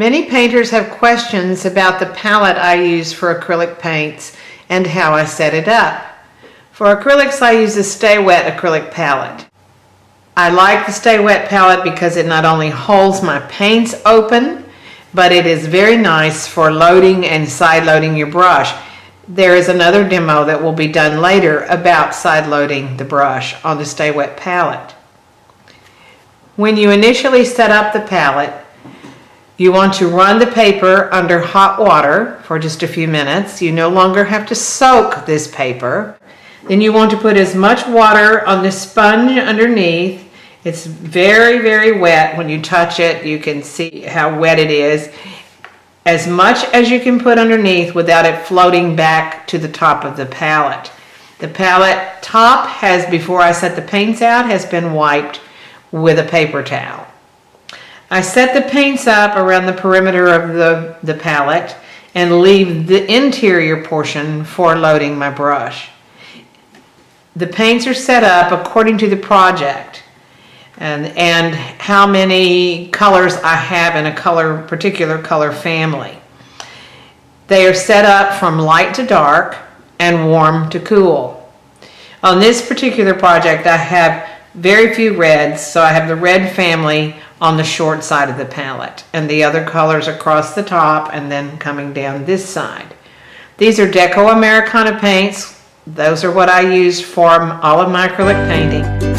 Many painters have questions about the palette I use for acrylic paints and how I set it up. For acrylics, I use the Stay Wet acrylic palette. I like the Stay Wet palette because it not only holds my paints open, but it is very nice for loading and side loading your brush. There is another demo that will be done later about side loading the brush on the Stay Wet palette. When you initially set up the palette, you want to run the paper under hot water for just a few minutes. You no longer have to soak this paper. Then you want to put as much water on the sponge underneath. It's very, very wet. When you touch it, you can see how wet it is. As much as you can put underneath without it floating back to the top of the palette. The palette top has, before I set the paints out, has been wiped with a paper towel. I set the paints up around the perimeter of the palette and leave the interior portion for loading my brush. The paints are set up according to the project and how many colors I have in a particular color family. They are set up from light to dark and warm to cool. On this particular project, I have very few reds, so I have the red family on the short side of the palette and the other colors across the top and then coming down this side. These are Deco Americana paints. Those are what I use for all of my acrylic painting.